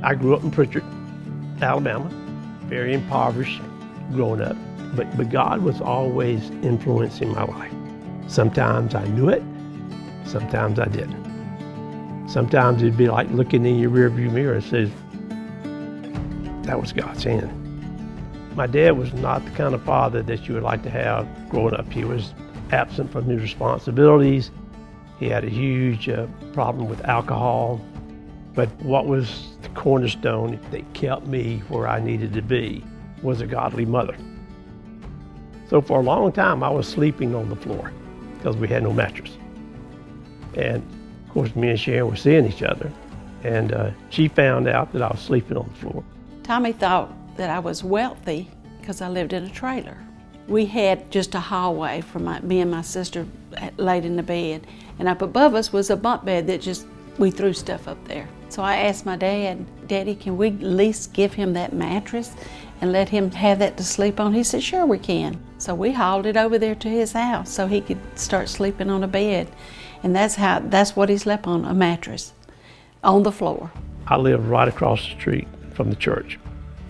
I grew up in Pritchard, Alabama, very impoverished growing up, but God was always influencing my life. Sometimes I knew it, sometimes I didn't. Sometimes it'd be like looking in your rearview mirror and says, that was God's hand. My dad was not the kind of father that you would like to have growing up. He was absent from his responsibilities. He had a huge problem with alcohol. But what was the cornerstone that kept me where I needed to be was a godly mother. So for a long time, I was sleeping on the floor because we had no mattress. And of course, me and Sharon were seeing each other. And she found out that I was sleeping on the floor. Tommy thought that I was wealthy because I lived in a trailer. We had just a hallway for me and my sister laid in the bed. And up above us was a bunk bed that we threw stuff up there. So I asked my dad, Daddy, can we at least give him that mattress and let him have that to sleep on? He said, sure we can. So we hauled it over there to his house so he could start sleeping on a bed. And that's what he slept on, a mattress on the floor. I lived right across the street from the church.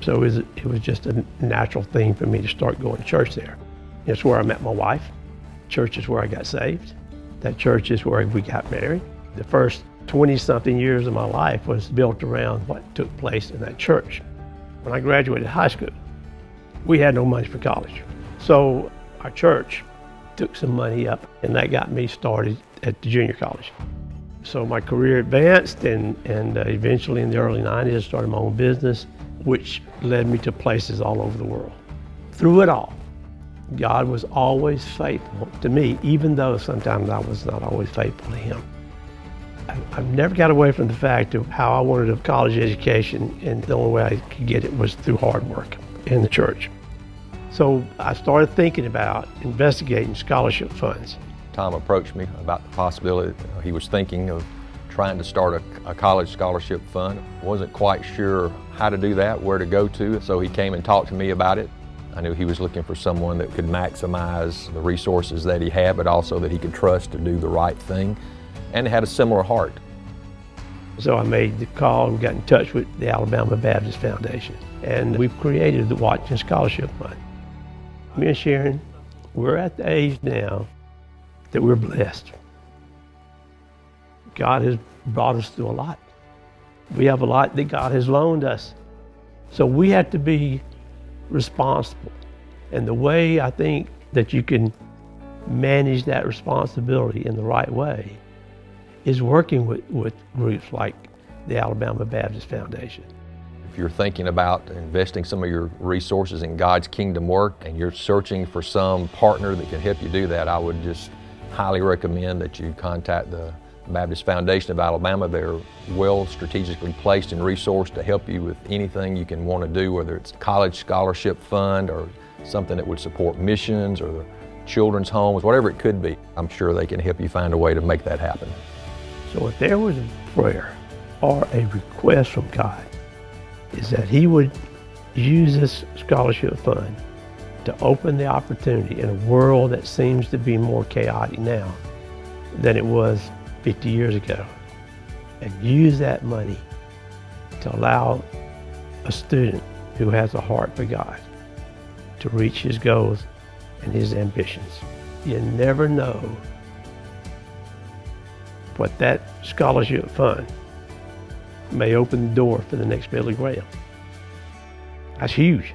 So it was just a natural thing for me to start going to church there. It's where I met my wife. Church is where I got saved. That church is where we got married. The first 20-something years of my life was built around what took place in that church. When I graduated high school, we had no money for college. So our church took some money up, and that got me started at the junior college. So my career advanced, and eventually in the early 90s, I started my own business, which led me to places all over the world. Through it all, God was always faithful to me, even though sometimes I was not always faithful to Him. I've never got away from the fact of how I wanted a college education, and the only way I could get it was through hard work in the church. So I started thinking about investigating scholarship funds. Tom approached me about the possibility. He was thinking of trying to start a college scholarship fund. Wasn't quite sure how to do that, where to go to, so he came and talked to me about it. I knew he was looking for someone that could maximize the resources that he had, but also that he could trust to do the right thing, and had a similar heart. So I made the call and got in touch with the Alabama Baptist Foundation, and we've created the Watkins Scholarship Fund. Me and Sharon, we're at the age now that we're blessed. God has brought us through a lot. We have a lot that God has loaned us. So we have to be responsible. And the way I think that you can manage that responsibility in the right way is working with groups like the Alabama Baptist Foundation. If you're thinking about investing some of your resources in God's kingdom work and you're searching for some partner that can help you do that, I would just highly recommend that you contact the Baptist Foundation of Alabama. They're well strategically placed and resourced to help you with anything you can want to do, whether it's college scholarship fund or something that would support missions or children's homes, whatever it could be. I'm sure they can help you find a way to make that happen. So if there was a prayer or a request from God, is that He would use this scholarship fund to open the opportunity in a world that seems to be more chaotic now than it was 50 years ago, and use that money to allow a student who has a heart for God to reach his goals and his ambitions. You never know what that scholarship fund may open the door for the next Billy Graham. That's huge.